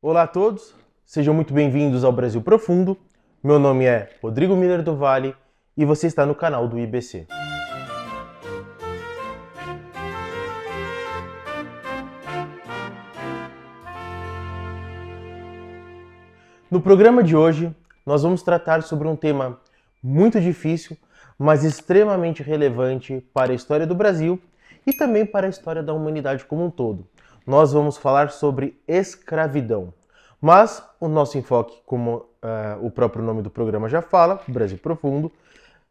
Olá a todos, sejam muito bem-vindos ao Brasil Profundo. Meu nome é Rodrigo Miller do Vale e você está no canal do IBC. No programa de hoje, nós vamos tratar sobre um tema muito difícil, mas extremamente relevante para a história do Brasil e também para a história da humanidade como um todo. Nós vamos falar sobre escravidão. Mas o nosso enfoque, como o próprio nome do programa já fala, Brasil Profundo,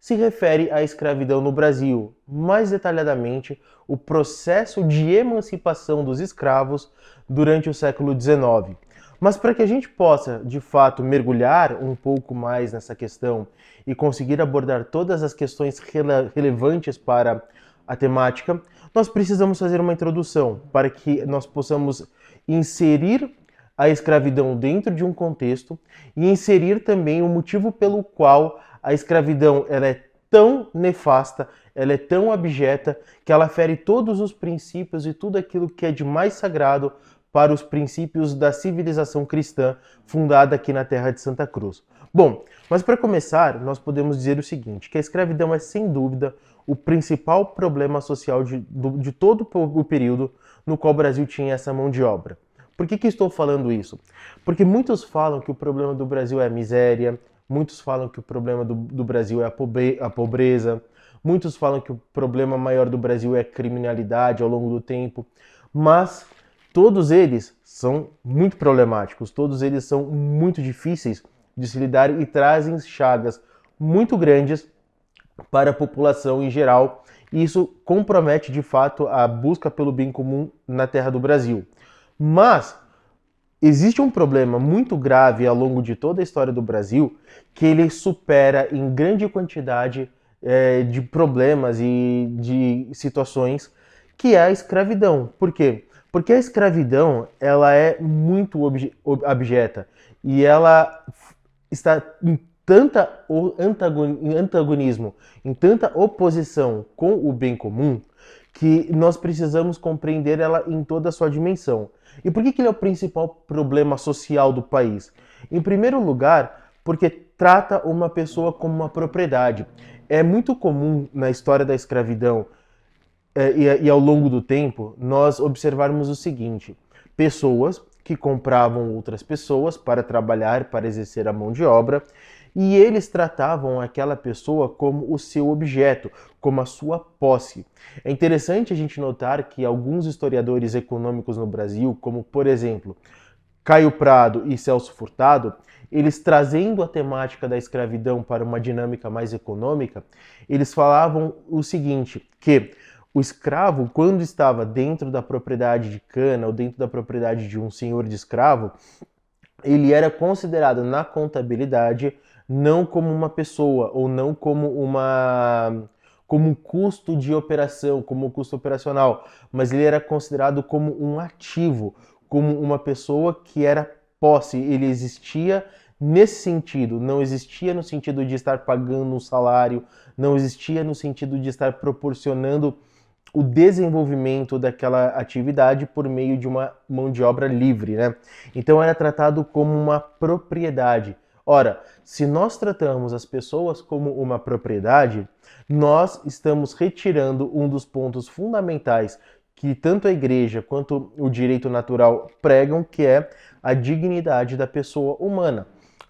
se refere à escravidão no Brasil, mais detalhadamente o processo de emancipação dos escravos durante o século XIX. Mas para que a gente possa, de fato, mergulhar um pouco mais nessa questão e conseguir abordar todas as questões relevantes para a temática, nós precisamos fazer uma introdução para que nós possamos inserir a escravidão dentro de um contexto e inserir também o motivo pelo qual a escravidão ela é tão nefasta, ela é tão abjeta, que ela fere todos os princípios e tudo aquilo que é de mais sagrado para os princípios da civilização cristã fundada aqui na terra de Santa Cruz. Bom, mas para começar, nós podemos dizer o seguinte, que a escravidão é sem dúvida o principal problema social de todo o período no qual o Brasil tinha essa mão de obra. Por que estou falando isso? Porque muitos falam que o problema do Brasil é a miséria, muitos falam que o problema do Brasil é a pobreza, muitos falam que o problema maior do Brasil é a criminalidade ao longo do tempo, mas todos eles são muito problemáticos, todos eles são muito difíceis de se lidar e trazem chagas muito grandes para a população em geral, e isso compromete de fato a busca pelo bem comum na terra do Brasil. Mas existe um problema muito grave ao longo de toda a história do Brasil que ele supera em grande quantidade de problemas e de situações, que é a escravidão. Por quê? Porque a escravidão ela é muito abjeta e ela está em tanta antagonismo, em tanta oposição com o bem comum, que nós precisamos compreender ela em toda a sua dimensão. E por que ele é o principal problema social do país? Em primeiro lugar, porque trata uma pessoa como uma propriedade. É muito comum na história da escravidão e ao longo do tempo nós observarmos o seguinte: pessoas que compravam outras pessoas para trabalhar, para exercer a mão de obra, e eles tratavam aquela pessoa como o seu objeto, como a sua posse. É interessante a gente notar que alguns historiadores econômicos no Brasil, como por exemplo Caio Prado e Celso Furtado, eles trazendo a temática da escravidão para uma dinâmica mais econômica, eles falavam o seguinte, que o escravo, quando estava dentro da propriedade de cana ou dentro da propriedade de um senhor de escravo, ele era considerado na contabilidade não como uma pessoa ou não como um custo de operação, como um custo operacional, mas ele era considerado como um ativo, como uma pessoa que era posse, ele existia nesse sentido, não existia no sentido de estar pagando um salário, não existia no sentido de estar proporcionando o desenvolvimento daquela atividade por meio de uma mão de obra livre, né? Então era tratado como uma propriedade. Ora, se nós tratamos as pessoas como uma propriedade, nós estamos retirando um dos pontos fundamentais que tanto a igreja quanto o direito natural pregam, que é a dignidade da pessoa humana.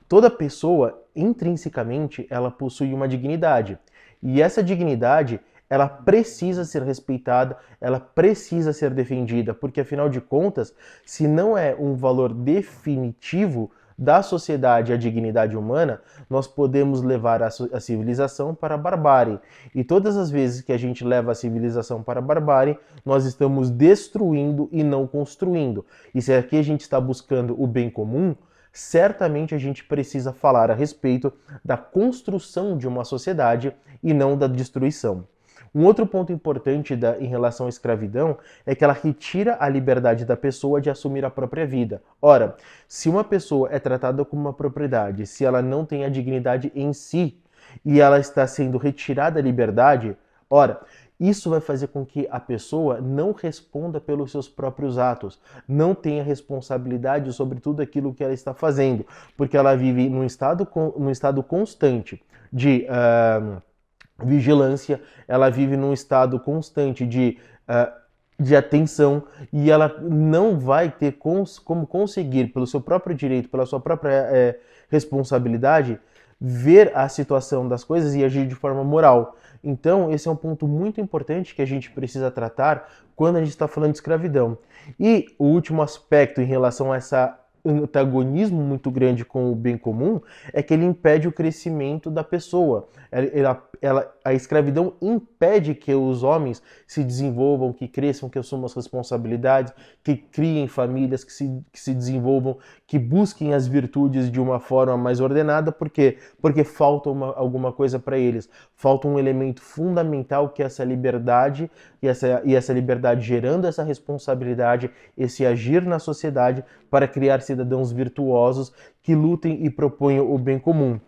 Toda pessoa, intrinsecamente, ela possui uma dignidade. E essa dignidade ela precisa ser respeitada, ela precisa ser defendida, porque afinal de contas, se não é um valor definitivo da sociedade a dignidade humana, nós podemos levar a civilização para a barbárie. E todas as vezes que a gente leva a civilização para a barbárie, nós estamos destruindo e não construindo. E se aqui a gente está buscando o bem comum, certamente a gente precisa falar a respeito da construção de uma sociedade e não da destruição. Um outro ponto importante em relação à escravidão é que ela retira a liberdade da pessoa de assumir a própria vida. Ora, se uma pessoa é tratada como uma propriedade, se ela não tem a dignidade em si e ela está sendo retirada a liberdade, ora, Isso vai fazer com que a pessoa não responda pelos seus próprios atos, não tenha responsabilidade sobre tudo aquilo que ela está fazendo, porque ela vive num estado constante de vigilância, ela vive num estado constante de atenção, e ela não vai ter como conseguir, pelo seu próprio direito, pela sua própria responsabilidade, ver a situação das coisas e agir de forma moral. Então, esse é um ponto muito importante que a gente precisa tratar quando a gente está falando de escravidão. E o último aspecto em relação a esse antagonismo muito grande com o bem comum é que ele impede o crescimento da pessoa. A escravidão impede que os homens se desenvolvam, que cresçam, que assumam as responsabilidades, que criem famílias, que se desenvolvam, que busquem as virtudes de uma forma mais ordenada. Por quê? Porque falta alguma coisa para eles. Falta um elemento fundamental, que é essa liberdade, e essa liberdade gerando essa responsabilidade, esse agir na sociedade para criar cidadãos virtuosos que lutem e proponham o bem comum.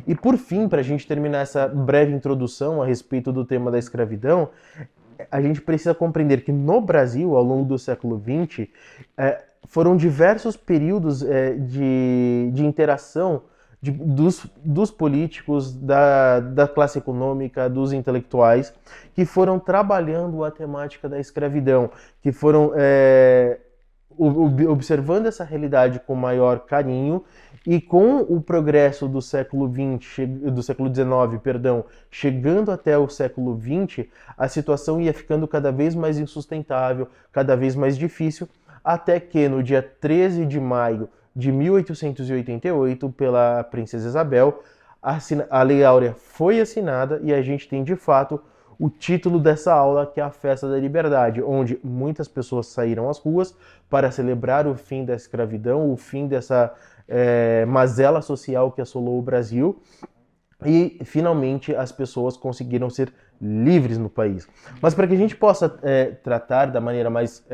E por fim, para a gente terminar essa breve introdução a respeito do tema da escravidão, a gente precisa compreender que no Brasil, ao longo do século XX, foram diversos períodos de interação dos políticos, da classe econômica, dos intelectuais, que foram trabalhando a temática da escravidão, que foram observando essa realidade com maior carinho, e com o progresso do século XIX, perdão, chegando até o século XX, a situação ia ficando cada vez mais insustentável, cada vez mais difícil, até que no dia 13 de maio de 1888, pela Princesa Isabel, a Lei Áurea foi assinada, e a gente tem de fato o título dessa aula, que é a Festa da Liberdade, onde muitas pessoas saíram às ruas para celebrar o fim da escravidão, o fim dessa mazela social que assolou o Brasil, e finalmente as pessoas conseguiram ser livres no país. Mas para que a gente possa tratar da maneira mais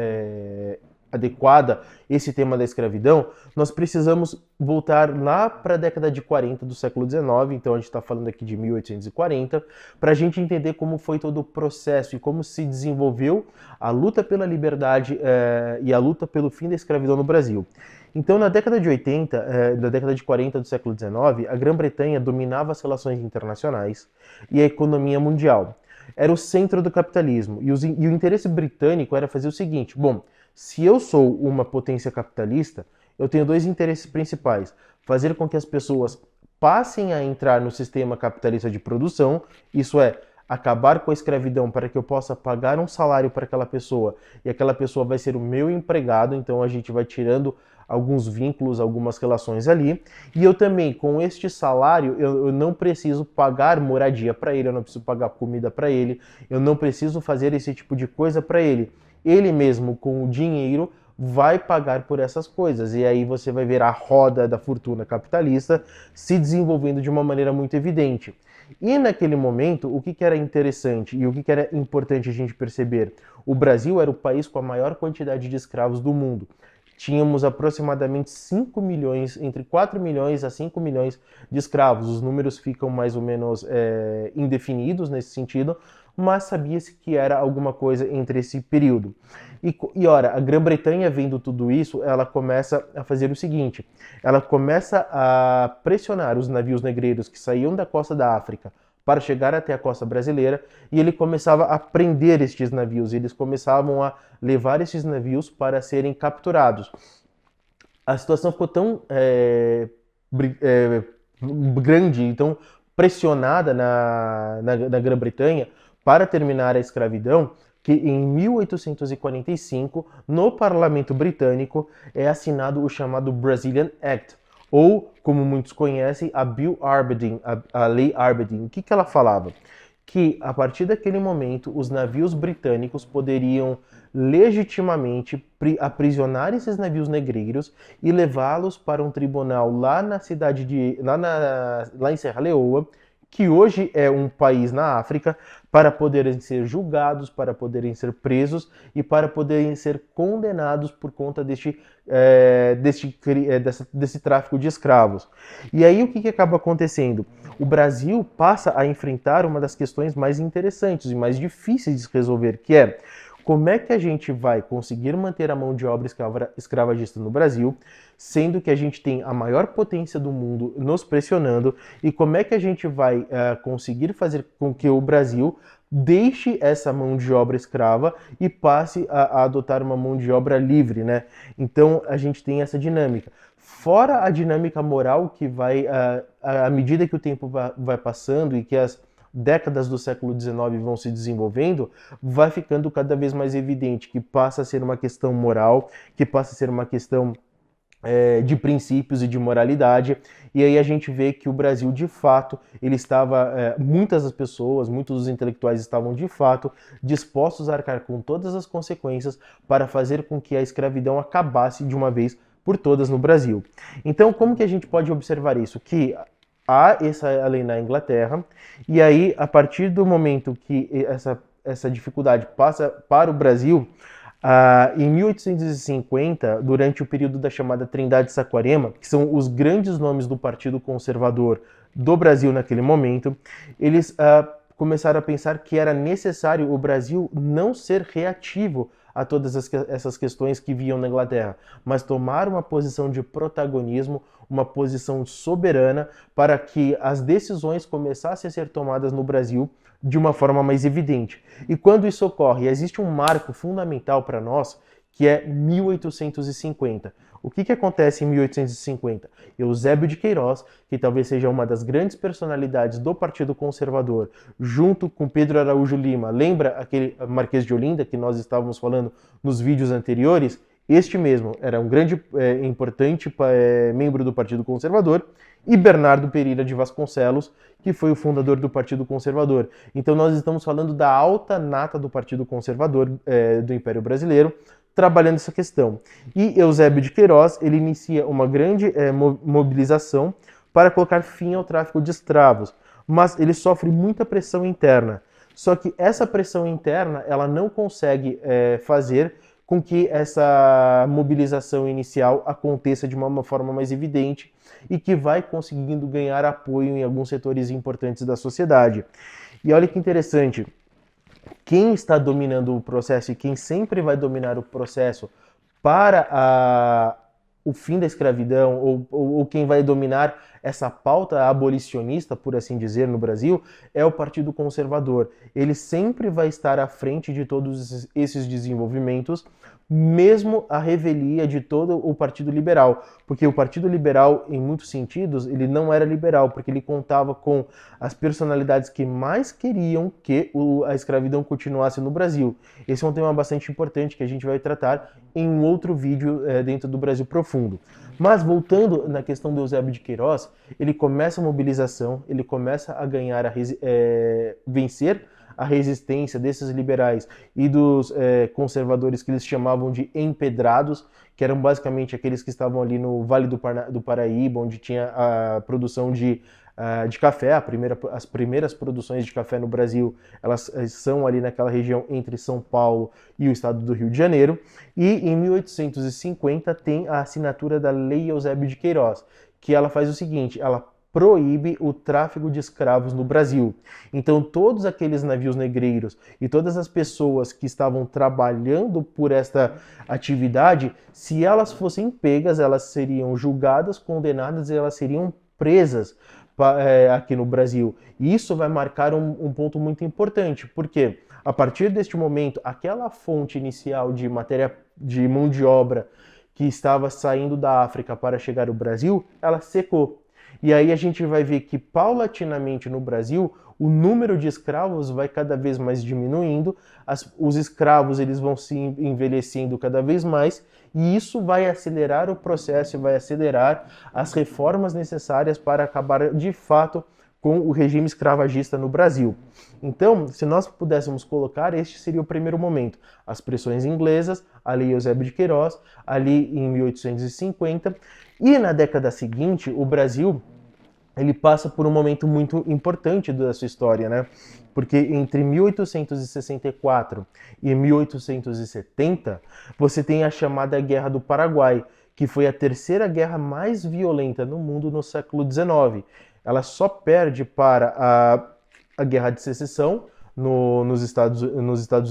adequada esse tema da escravidão, nós precisamos voltar lá para a década de 40 do século XIX, então a gente está falando aqui de 1840, para a gente entender como foi todo o processo e como se desenvolveu a luta pela liberdade e a luta pelo fim da escravidão no Brasil. Então, na década de 80, na década de 40 do século XIX, a Grã-Bretanha dominava as relações internacionais e a economia mundial. Era o centro do capitalismo, e o interesse britânico era fazer o seguinte: bom, se eu sou uma potência capitalista, eu tenho dois interesses principais: fazer com que as pessoas passem a entrar no sistema capitalista de produção, isso é, acabar com a escravidão para que eu possa pagar um salário para aquela pessoa, e aquela pessoa vai ser o meu empregado, então a gente vai tirando alguns vínculos, algumas relações ali, e eu também, com este salário, eu não preciso pagar moradia para ele, eu não preciso pagar comida para ele, eu não preciso fazer esse tipo de coisa para ele. Ele mesmo, com o dinheiro, vai pagar por essas coisas, e aí você vai ver a roda da fortuna capitalista se desenvolvendo de uma maneira muito evidente. E naquele momento, o que era interessante e o que era importante a gente perceber? O Brasil era o país com a maior quantidade de escravos do mundo. Tínhamos aproximadamente 5 milhões, entre 4 milhões a 5 milhões de escravos. Os números ficam mais ou menos indefinidos nesse sentido, mas sabia-se que era alguma coisa entre esse período. E ora, a Grã-Bretanha, vendo tudo isso, ela começa a fazer o seguinte: ela começa a pressionar os navios negreiros que saíam da costa da África para chegar até a costa brasileira, e ele começava a prender estes navios, eles começavam a levar esses navios para serem capturados. A situação ficou tão grande, então pressionada na Grã-Bretanha para terminar a escravidão, que em 1845, no parlamento britânico, é assinado o chamado Brazilian Act, ou, como muitos conhecem, a Bill Aberdeen, a Lei Aberdeen. O que ela falava? Que, a partir daquele momento, os navios britânicos poderiam legitimamente aprisionar esses navios negreiros e levá-los para um tribunal lá na cidade lá em Serra Leoa, que hoje é um país na África, para poderem ser julgados, para poderem ser presos e para poderem ser condenados por conta desse tráfico de escravos. E aí o que acaba acontecendo? O Brasil passa a enfrentar uma das questões mais interessantes e mais difíceis de resolver, que é como é que a gente vai conseguir manter a mão de obra escravagista no Brasil, sendo que a gente tem a maior potência do mundo nos pressionando, e como é que a gente vai conseguir fazer com que o Brasil deixe essa mão de obra escrava e passe a adotar uma mão de obra livre, né? Então a gente tem essa dinâmica. Fora a dinâmica moral que vai, à medida que o tempo vai passando e que as décadas do século XIX vão se desenvolvendo, vai ficando cada vez mais evidente que passa a ser uma questão moral, que passa a ser uma questão de princípios e de moralidade, e aí a gente vê que o Brasil, de fato, ele estava, muitas das pessoas, muitos dos intelectuais estavam, de fato, dispostos a arcar com todas as consequências para fazer com que a escravidão acabasse de uma vez por todas no Brasil. Então, como que a gente pode observar isso? Que há essa lei na Inglaterra, e aí, a partir do momento que essa dificuldade passa para o Brasil, em 1850, durante o período da chamada Trindade Saquarema, que são os grandes nomes do Partido Conservador do Brasil naquele momento, eles começaram a pensar que era necessário o Brasil não ser reativo a todas essas questões que vinham na Inglaterra, mas tomar uma posição de protagonismo, uma posição soberana, para que as decisões começassem a ser tomadas no Brasil de uma forma mais evidente. E quando isso ocorre, existe um marco fundamental para nós, que é 1850. O que acontece em 1850? Eusébio de Queiroz, que talvez seja uma das grandes personalidades do Partido Conservador, junto com Pedro Araújo Lima, lembra aquele Marquês de Olinda que nós estávamos falando nos vídeos anteriores? Este mesmo era um grande, importante membro do Partido Conservador, e Bernardo Pereira de Vasconcelos, que foi o fundador do Partido Conservador. Então nós estamos falando da alta nata do Partido Conservador do Império Brasileiro, trabalhando essa questão. E Eusébio de Queiroz, ele inicia uma grande mobilização para colocar fim ao tráfico de escravos, mas ele sofre muita pressão interna. Só que essa pressão interna, ela não consegue fazer com que essa mobilização inicial aconteça de uma forma mais evidente e que vai conseguindo ganhar apoio em alguns setores importantes da sociedade. E olha que interessante, quem está dominando o processo e quem sempre vai dominar o processo para o fim da escravidão, ou quem vai dominar essa pauta abolicionista, por assim dizer, no Brasil, é o Partido Conservador. Ele sempre vai estar à frente de todos esses desenvolvimentos, mesmo a revelia de todo o Partido Liberal, porque o Partido Liberal, em muitos sentidos, ele não era liberal, porque ele contava com as personalidades que mais queriam que a escravidão continuasse no Brasil. Esse é um tema bastante importante que a gente vai tratar em um outro vídeo dentro do Brasil Profundo. Mas voltando na questão do Eusébio de Queiroz, ele começa a mobilização, ele começa a ganhar, vencer a resistência desses liberais e dos conservadores que eles chamavam de empedrados, que eram basicamente aqueles que estavam ali no Vale do Paraíba, onde tinha a produção de café. As primeiras produções de café no Brasil, elas são ali naquela região entre São Paulo e o estado do Rio de Janeiro. E em 1850 tem a assinatura da Lei Eusébio de Queiroz, que ela faz o seguinte, ela proíbe o tráfico de escravos no Brasil. Então todos aqueles navios negreiros e todas as pessoas que estavam trabalhando por esta atividade, se elas fossem pegas, elas seriam julgadas, condenadas e elas seriam presas aqui no Brasil. E isso vai marcar um ponto muito importante, porque a partir deste momento, aquela fonte inicial de mão de obra que estava saindo da África para chegar ao Brasil, ela secou. E aí a gente vai ver que paulatinamente no Brasil o número de escravos vai cada vez mais diminuindo, os escravos eles vão se envelhecendo cada vez mais, e isso vai acelerar o processo e vai acelerar as reformas necessárias para acabar de fato com o regime escravagista no Brasil. Então, se nós pudéssemos colocar, este seria o primeiro momento. As pressões inglesas, a Lei Eusébio de Queiroz, ali em 1850, e na década seguinte, o Brasil ele passa por um momento muito importante da sua história, né? Porque entre 1864 e 1870, você tem a chamada Guerra do Paraguai, que foi a terceira guerra mais violenta no mundo no século XIX. Ela só perde para a Guerra de Secessão, nos Estados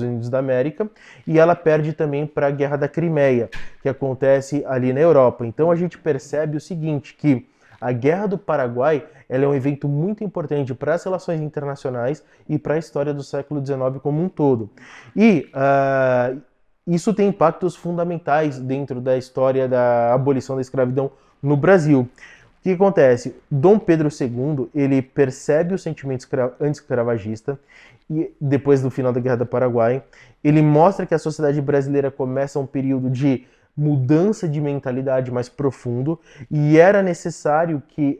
Unidos da América, e ela perde também para a Guerra da Crimeia, que acontece ali na Europa. Então a gente percebe o seguinte, que a Guerra do Paraguai ela é um evento muito importante para as relações internacionais e para a história do século XIX como um todo. E isso tem impactos fundamentais dentro da história da abolição da escravidão no Brasil. O que acontece? Dom Pedro II, ele percebe o sentimento anti-escravagista e depois do final da Guerra do Paraguai, ele mostra que a sociedade brasileira começa um período de mudança de mentalidade mais profundo e era necessário que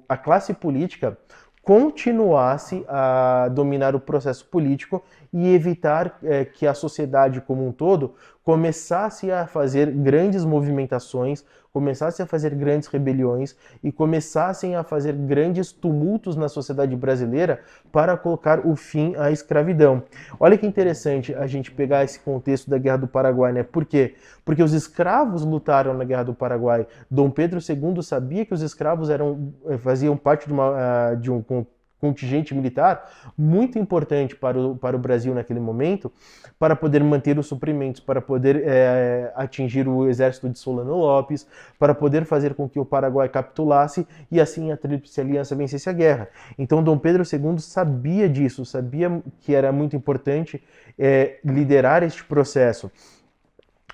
a classe política continuasse a dominar o processo político e evitar que a sociedade como um todo começasse a fazer grandes movimentações, começasse a fazer grandes rebeliões e começassem a fazer grandes tumultos na sociedade brasileira para colocar o fim à escravidão. Olha que interessante a gente pegar esse contexto da Guerra do Paraguai, né? Por quê? Porque os escravos lutaram na Guerra do Paraguai. Dom Pedro II sabia que os escravos faziam parte de um contingente militar muito importante para o Brasil naquele momento, para poder manter os suprimentos, para poder atingir o exército de Solano Lopes, para poder fazer com que o Paraguai capitulasse e assim a Tríplice Aliança vencesse a guerra. Então Dom Pedro II sabia disso, sabia que era muito importante liderar este processo.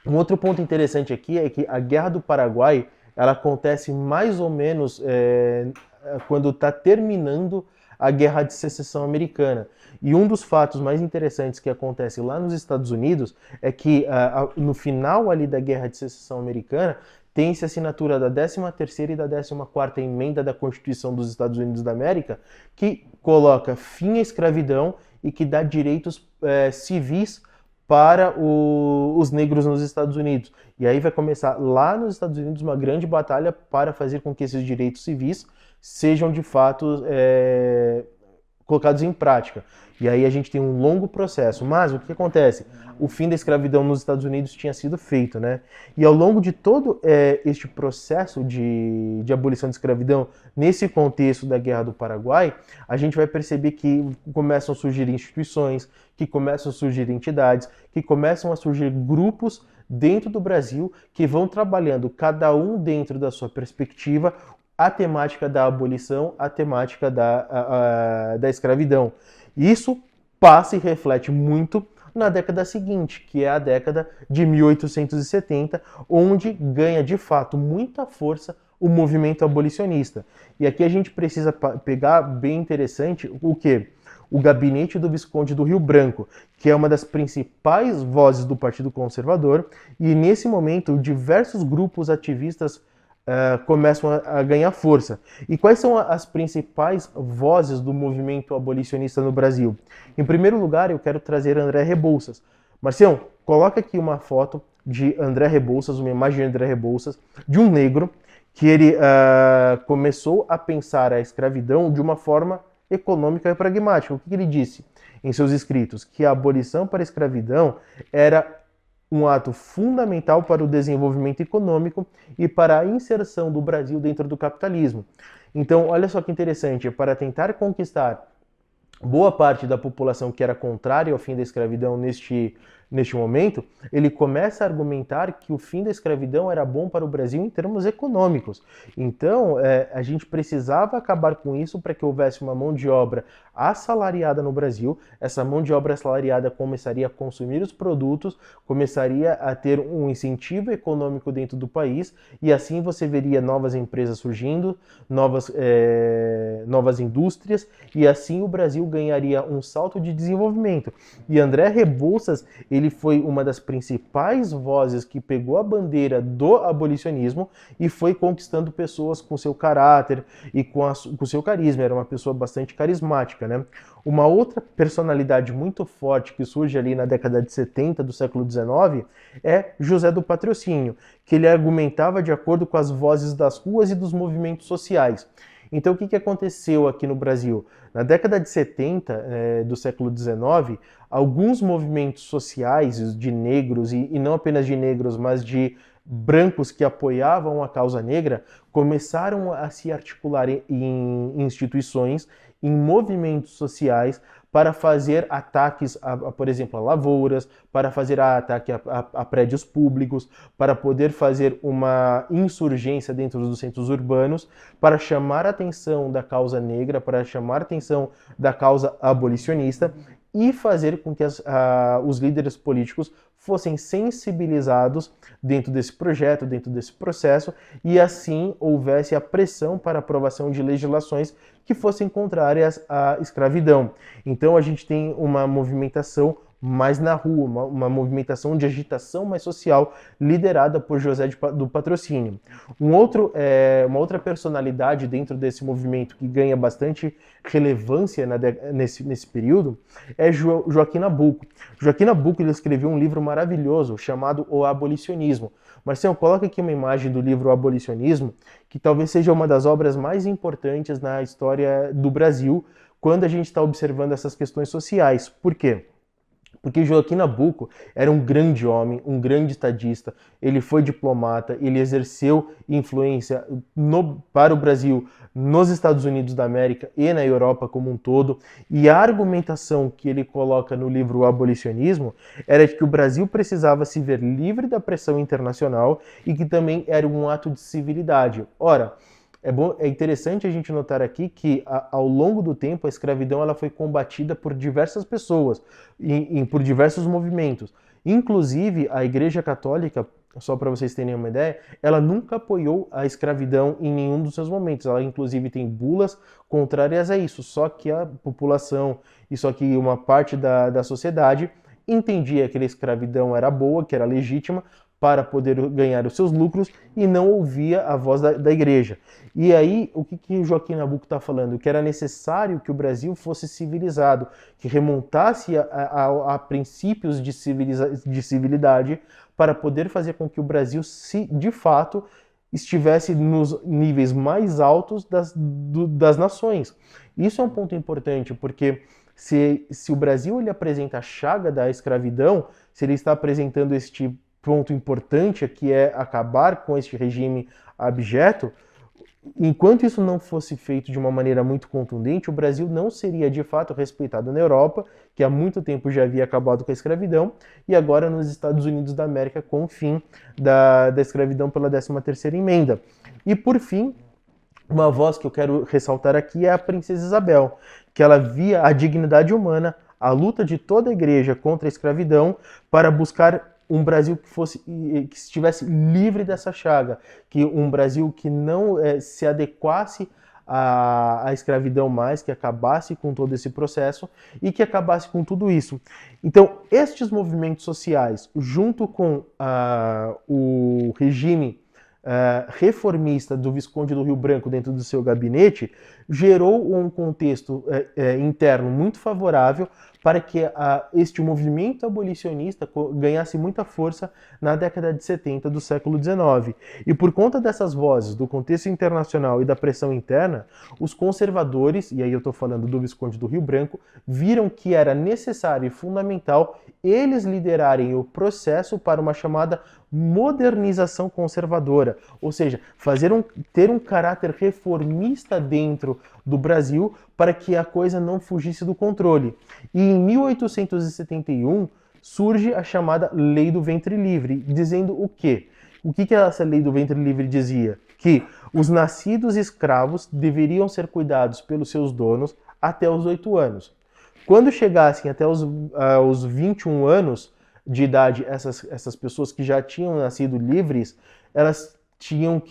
Um outro ponto interessante aqui é que a Guerra do Paraguai ela acontece mais ou menos quando está terminando a Guerra de Secessão Americana. E um dos fatos mais interessantes que acontece lá nos Estados Unidos é que no final ali da Guerra de Secessão Americana tem-se a assinatura da 13ª e da 14ª emenda da Constituição dos Estados Unidos da América, que coloca fim à escravidão e que dá direitos civis para os negros nos Estados Unidos. E aí vai começar lá nos Estados Unidos uma grande batalha para fazer com que esses direitos civis sejam de fato colocados em prática. E aí a gente tem um longo processo. Mas o que acontece? O fim da escravidão nos Estados Unidos tinha sido feito, né? E ao longo de todo este processo de abolição de escravidão, nesse contexto da Guerra do Paraguai, a gente vai perceber que começam a surgir instituições, que começam a surgir entidades, que começam a surgir grupos dentro do Brasil que vão trabalhando, cada um dentro da sua perspectiva, a temática da abolição, a temática da escravidão. Isso passa e reflete muito na década seguinte, que é a década de 1870, onde ganha de fato muita força o movimento abolicionista. E aqui a gente precisa pegar bem interessante o quê? O gabinete do Visconde do Rio Branco, que é uma das principais vozes do Partido Conservador, e nesse momento diversos grupos ativistas começam a ganhar força. E quais são as principais vozes do movimento abolicionista no Brasil? Em primeiro lugar, eu quero trazer André Rebouças. Marcião, coloca aqui uma foto de André Rebouças, uma imagem de André Rebouças, de um negro que ele começou a pensar a escravidão de uma forma econômica e pragmática. O que ele disse em seus escritos? Que a abolição para a escravidão era um ato fundamental para o desenvolvimento econômico e para a inserção do Brasil dentro do capitalismo. Então, olha só que interessante, para tentar conquistar boa parte da população que era contrária ao fim da escravidão neste momento, ele começa a argumentar que o fim da escravidão era bom para o Brasil em termos econômicos. Então, a gente precisava acabar com isso para que houvesse uma mão de obra assalariada no Brasil. Essa mão de obra assalariada começaria a consumir os produtos, começaria a ter um incentivo econômico dentro do país, e assim você veria novas empresas surgindo, novas indústrias, e assim o Brasil ganharia um salto de desenvolvimento. E André Rebouças, ele ele foi uma das principais vozes que pegou a bandeira do abolicionismo e foi conquistando pessoas com seu caráter e com seu carisma. Era uma pessoa bastante carismática, né? Uma outra personalidade muito forte que surge ali na década de 70 do século XIX é José do Patrocínio, que ele argumentava de acordo com as vozes das ruas e dos movimentos sociais. Então, o que aconteceu aqui no Brasil? Na década de 70 do século XIX, alguns movimentos sociais de negros, e não apenas de negros, mas de brancos que apoiavam a causa negra, começaram a se articular em instituições, em movimentos sociais, para fazer ataques, por exemplo, a lavouras, para fazer ataque a prédios públicos, para poder fazer uma insurgência dentro dos centros urbanos, para chamar a atenção da causa negra, para chamar a atenção da causa abolicionista e fazer com que os líderes políticos fossem sensibilizados dentro desse projeto, dentro desse processo, e assim houvesse a pressão para a aprovação de legislações que fossem contrárias à escravidão. Então a gente tem uma movimentação mais na rua, uma movimentação de agitação mais social liderada por José do Patrocínio. Uma outra personalidade dentro desse movimento que ganha bastante relevância nesse período é Joaquim Nabuco. Joaquim Nabuco ele escreveu um livro maravilhoso chamado O Abolicionismo. Marcelo, coloca aqui uma imagem do livro O Abolicionismo, que talvez seja uma das obras mais importantes na história do Brasil quando a gente está observando essas questões sociais. Por quê? Porque Joaquim Nabuco era um grande homem, um grande estadista, ele foi diplomata, ele exerceu influência para o Brasil nos Estados Unidos da América e na Europa como um todo, e a argumentação que ele coloca no livro O Abolicionismo era de que o Brasil precisava se ver livre da pressão internacional e que também era um ato de civilidade. Ora, é interessante a gente notar aqui que ao longo do tempo a escravidão ela foi combatida por diversas pessoas, por diversos movimentos. Inclusive a Igreja Católica, só para vocês terem uma ideia, ela nunca apoiou a escravidão em nenhum dos seus momentos. Ela inclusive tem bulas contrárias a isso, só que a população e só que uma parte da sociedade entendia que a escravidão era boa, que era legítima, para poder ganhar os seus lucros e não ouvia a voz da igreja. E aí, o que Joaquim Nabuco está falando? Que era necessário que o Brasil fosse civilizado, que remontasse a princípios de civilidade para poder fazer com que o Brasil, de fato, estivesse nos níveis mais altos das nações. Isso é um ponto importante, porque se o Brasil ele apresenta a chaga da escravidão, se ele está apresentando este ponto importante, que é acabar com este regime abjeto, enquanto isso não fosse feito de uma maneira muito contundente, o Brasil não seria de fato respeitado na Europa, que há muito tempo já havia acabado com a escravidão, e agora nos Estados Unidos da América com o fim da escravidão pela 13ª emenda. E por fim, uma voz que eu quero ressaltar aqui é a Princesa Isabel, que ela via a dignidade humana, a luta de toda a igreja contra a escravidão para buscar um Brasil que estivesse livre dessa chaga, que um Brasil que não se adequasse à escravidão mais, que acabasse com todo esse processo e que acabasse com tudo isso. Então, estes movimentos sociais, junto com o regime reformista do Visconde do Rio Branco dentro do seu gabinete, gerou um contexto interno muito favorável para que este movimento abolicionista ganhasse muita força na década de 70 do século XIX. E por conta dessas vozes, do contexto internacional e da pressão interna, os conservadores, e aí eu estou falando do Visconde do Rio Branco, viram que era necessário e fundamental eles liderarem o processo para uma chamada modernização conservadora, ou seja, ter um caráter reformista dentro do Brasil para que a coisa não fugisse do controle. E em 1871 surge a chamada Lei do Ventre Livre, dizendo o quê? O que essa Lei do Ventre Livre dizia? Que os nascidos escravos deveriam ser cuidados pelos seus donos até os 8 anos. Quando chegassem até os 21 anos de idade, essas pessoas que já tinham nascido livres, elas tinham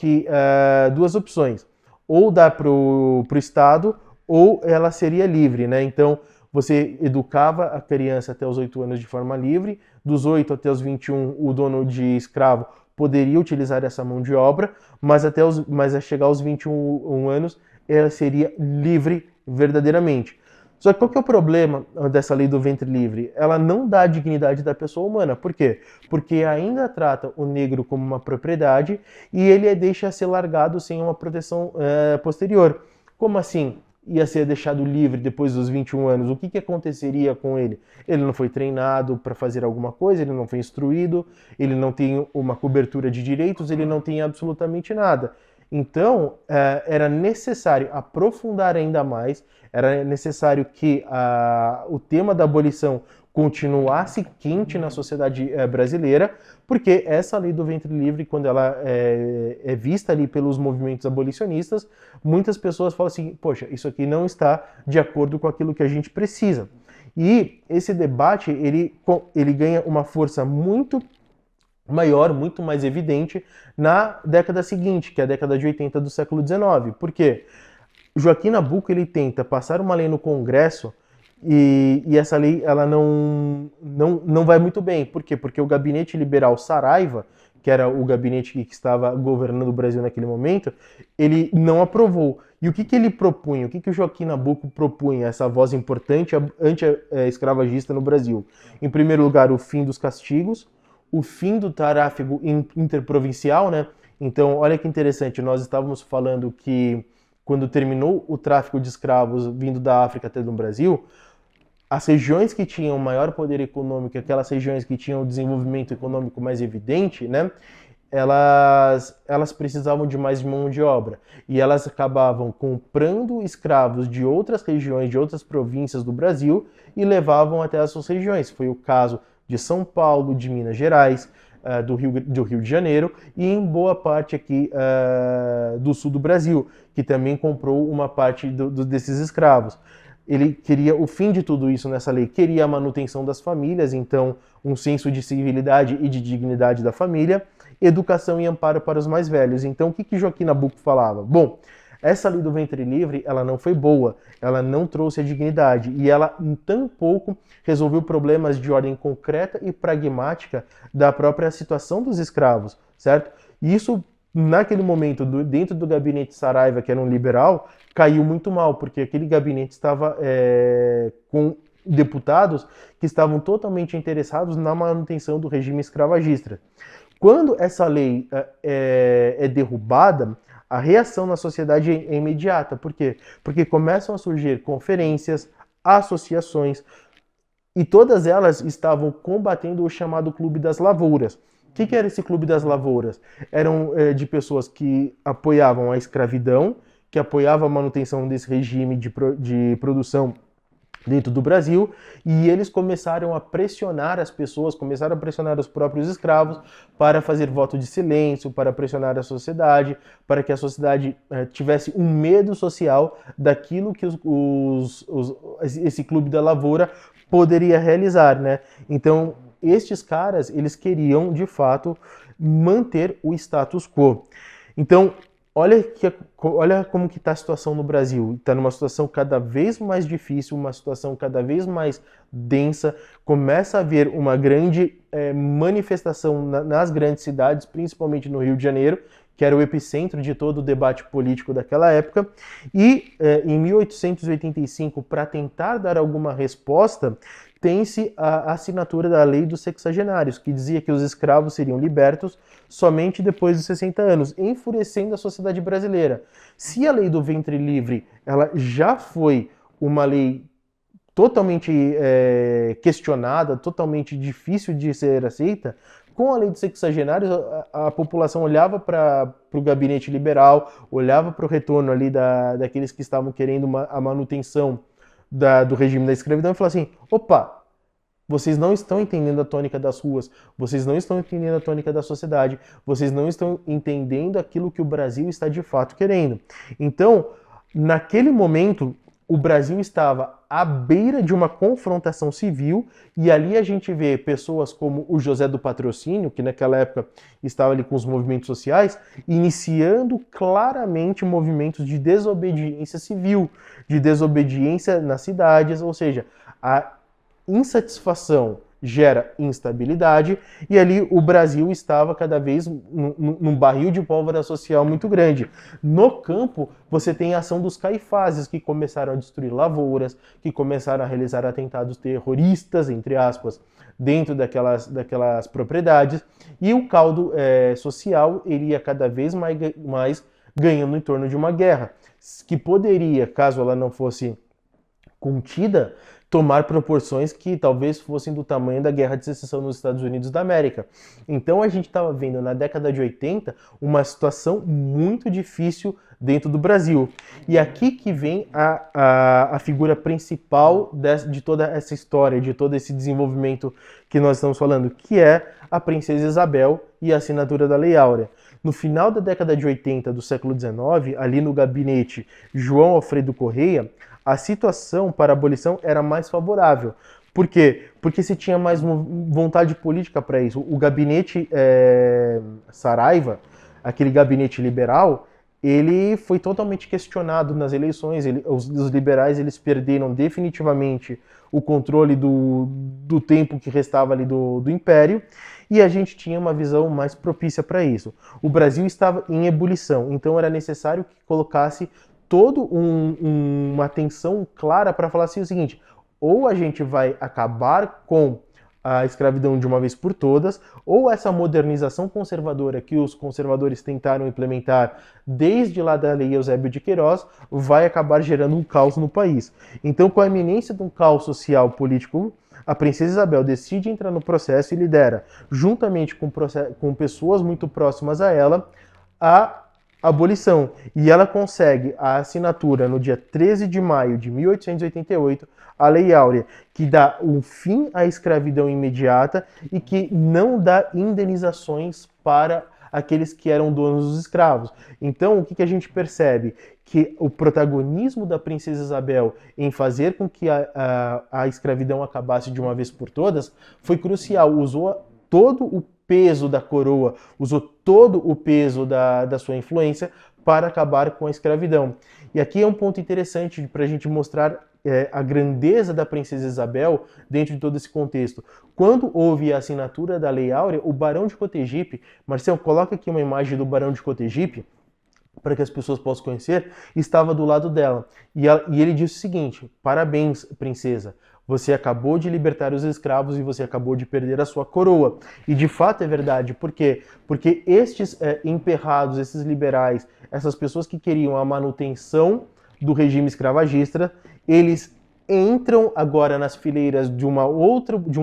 duas opções, ou dar para o Estado, ou ela seria livre, né? Então, você educava a criança até os 8 anos de forma livre, dos 8 até os 21 o dono de escravo poderia utilizar essa mão de obra, mas a chegar aos 21 anos ela seria livre verdadeiramente. Só que qual que é o problema dessa lei do ventre livre? Ela não dá a dignidade da pessoa humana. Por quê? Porque ainda trata o negro como uma propriedade e ele deixa ser largado sem uma proteção posterior. Como assim? Ia ser deixado livre depois dos 21 anos. O que aconteceria com ele? Ele não foi treinado para fazer alguma coisa, ele não foi instruído, ele não tem uma cobertura de direitos, ele não tem absolutamente nada. Então, era necessário aprofundar ainda mais, era necessário que o tema da abolição continuasse quente na sociedade brasileira, porque essa lei do ventre livre, quando ela é vista ali pelos movimentos abolicionistas, muitas pessoas falam assim, poxa, isso aqui não está de acordo com aquilo que a gente precisa. E esse debate, ele ganha uma força muito maior, muito mais evidente na década seguinte, que é a década de 80 do século XIX. Por quê? Joaquim Nabuco ele tenta passar uma lei no Congresso e essa lei ela não vai muito bem. Por quê? Porque o gabinete liberal Saraiva, que era o gabinete que estava governando o Brasil naquele momento, ele não aprovou. E o que ele propunha? O que o Joaquim Nabuco propunha, essa voz importante anti-escravagista no Brasil? Em primeiro lugar, o fim dos castigos, o fim do tráfico interprovincial, né? Então, olha que interessante, nós estávamos falando que quando terminou o tráfico de escravos vindo da África até no Brasil, as regiões que tinham maior poder econômico, aquelas regiões que tinham o desenvolvimento econômico mais evidente, né? Elas precisavam de mais mão de obra e elas acabavam comprando escravos de outras regiões, de outras províncias do Brasil e levavam até as suas regiões. Foi o caso de São Paulo, de Minas Gerais, do Rio de Janeiro e em boa parte aqui do sul do Brasil, que também comprou uma parte desses escravos. Ele queria o fim de tudo isso nessa lei, queria a manutenção das famílias, então um senso de civilidade e de dignidade da família, educação e amparo para os mais velhos. Então o que Joaquim Nabuco falava? Bom, essa lei do ventre livre, ela não foi boa, ela não trouxe a dignidade e ela, tampouco, resolveu problemas de ordem concreta e pragmática da própria situação dos escravos, certo? E isso, naquele momento, dentro do gabinete Saraiva, que era um liberal, caiu muito mal, porque aquele gabinete estava com deputados que estavam totalmente interessados na manutenção do regime escravagista. Quando essa lei é derrubada, a reação na sociedade é imediata. Por quê? Porque começam a surgir conferências, associações, e todas elas estavam combatendo o chamado Clube das Lavouras. O que era esse Clube das Lavouras? Eram de pessoas que apoiavam a escravidão, que apoiavam a manutenção desse regime de produção dentro do Brasil, e eles começaram a pressionar as pessoas, começaram a pressionar os próprios escravos para fazer voto de silêncio, para pressionar a sociedade, para que a sociedade tivesse um medo social daquilo que esse Clube da Lavoura poderia realizar, né? Então, estes caras, eles queriam, de fato, manter o status quo. Então, olha como que está a situação no Brasil. Está numa situação cada vez mais difícil, uma situação cada vez mais densa. Começa a haver uma grande manifestação nas grandes cidades, principalmente no Rio de Janeiro, que era o epicentro de todo o debate político daquela época. E em 1885, para tentar dar alguma resposta, tem-se a assinatura da Lei dos Sexagenários, que dizia que os escravos seriam libertos somente depois dos 60 anos, enfurecendo a sociedade brasileira. Se a Lei do Ventre Livre ela já foi uma lei totalmente questionada, totalmente difícil de ser aceita, com a Lei dos Sexagenários, a população olhava para o gabinete liberal, olhava para o retorno ali daqueles que estavam querendo a manutenção do regime da escravidão e falava assim, opa, vocês não estão entendendo a tônica das ruas, vocês não estão entendendo a tônica da sociedade, vocês não estão entendendo aquilo que o Brasil está de fato querendo. Então, naquele momento, o Brasil estava à beira de uma confrontação civil, e ali a gente vê pessoas como o José do Patrocínio, que naquela época estava ali com os movimentos sociais, iniciando claramente movimentos de desobediência civil, de desobediência nas cidades, ou seja, a insatisfação gera instabilidade, e ali o Brasil estava cada vez num barril de pólvora social muito grande. No campo, você tem a ação dos caifazes, que começaram a destruir lavouras, que começaram a realizar atentados terroristas, entre aspas, dentro daquelas propriedades, e o caldo social ele ia cada vez mais ganhando em torno de uma guerra, que poderia, caso ela não fosse contida, tomar proporções que talvez fossem do tamanho da Guerra de Secessão nos Estados Unidos da América. Então a gente estava vendo na década de 80 uma situação muito difícil dentro do Brasil. E aqui que vem a figura principal de toda essa história, de todo esse desenvolvimento que nós estamos falando, que é a Princesa Isabel e a assinatura da Lei Áurea. No final da década de 80 do século XIX, ali no gabinete João Alfredo Correia, a situação para a abolição era mais favorável. Por quê? Porque se tinha mais vontade política para isso. O gabinete Saraiva, aquele gabinete liberal, ele foi totalmente questionado nas eleições. Os liberais eles perderam definitivamente o controle do tempo que restava ali do Império, e a gente tinha uma visão mais propícia para isso. O Brasil estava em ebulição, então era necessário que colocasse toda uma atenção clara para falar assim o seguinte: ou a gente vai acabar com a escravidão de uma vez por todas, ou essa modernização conservadora que os conservadores tentaram implementar desde lá da Lei Eusébio de Queiroz vai acabar gerando um caos no país. Então, com a iminência de um caos social político, a Princesa Isabel decide entrar no processo e lidera, juntamente com pessoas muito próximas a ela, a abolição. E ela consegue a assinatura no dia 13 de maio de 1888, a Lei Áurea, que dá um fim à escravidão imediata e que não dá indenizações para aqueles que eram donos dos escravos. Então, o que a gente percebe? Que o protagonismo da Princesa Isabel em fazer com que a escravidão acabasse de uma vez por todas foi crucial. Usou todo o peso da coroa, usou todo o peso da sua influência para acabar com a escravidão. E aqui é um ponto interessante para a gente mostrar a grandeza da Princesa Isabel dentro de todo esse contexto. Quando houve a assinatura da Lei Áurea, o Barão de Cotegipe, Marcelo, coloca aqui uma imagem do Barão de Cotegipe, para que as pessoas possam conhecer, estava do lado dela. E ele disse o seguinte: parabéns, princesa, você acabou de libertar os escravos e você acabou de perder a sua coroa. E de fato é verdade. Por quê? Porque estes emperrados, esses liberais, essas pessoas que queriam a manutenção do regime escravagista, eles entram agora nas fileiras de um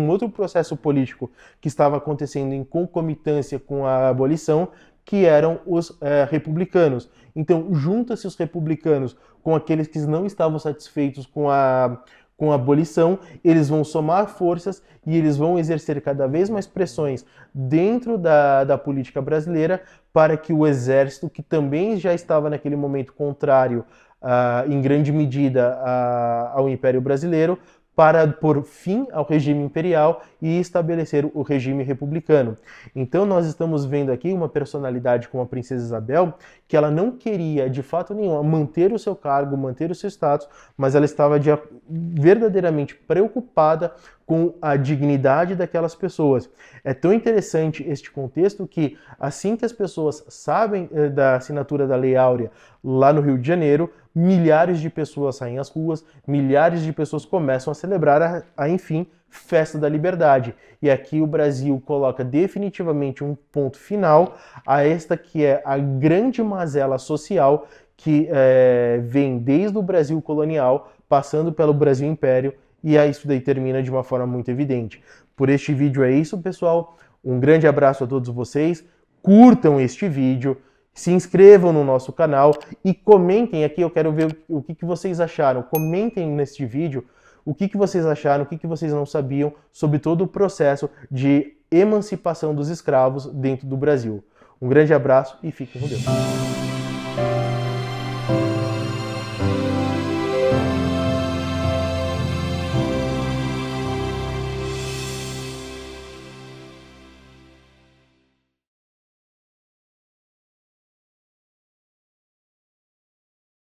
outro processo político que estava acontecendo em concomitância com a abolição, que eram os republicanos. Então, junta-se os republicanos com aqueles que não estavam satisfeitos com a abolição, eles vão somar forças e eles vão exercer cada vez mais pressões dentro da política brasileira para que o exército, que também já estava naquele momento contrário em grande medida ao Império Brasileiro, para pôr fim ao regime imperial e estabelecer o regime republicano. Então nós estamos vendo aqui uma personalidade como a Princesa Isabel, que ela não queria de fato nenhum manter o seu cargo, manter o seu status, mas ela estava verdadeiramente preocupada com a dignidade daquelas pessoas. É tão interessante este contexto que, assim que as pessoas sabem da assinatura da Lei Áurea lá no Rio de Janeiro, milhares de pessoas saem às ruas, milhares de pessoas começam a celebrar enfim, Festa da Liberdade. E aqui o Brasil coloca definitivamente um ponto final a esta que é a grande mazela social que vem desde o Brasil colonial, passando pelo Brasil Império, e aí isso daí termina de uma forma muito evidente. Por este vídeo é isso, pessoal. Um grande abraço a todos vocês. Curtam este vídeo, se inscrevam no nosso canal e comentem aqui. Eu quero ver o que vocês acharam. Comentem neste vídeo o que vocês acharam, o que vocês não sabiam sobre todo o processo de emancipação dos escravos dentro do Brasil. Um grande abraço e fiquem com Deus.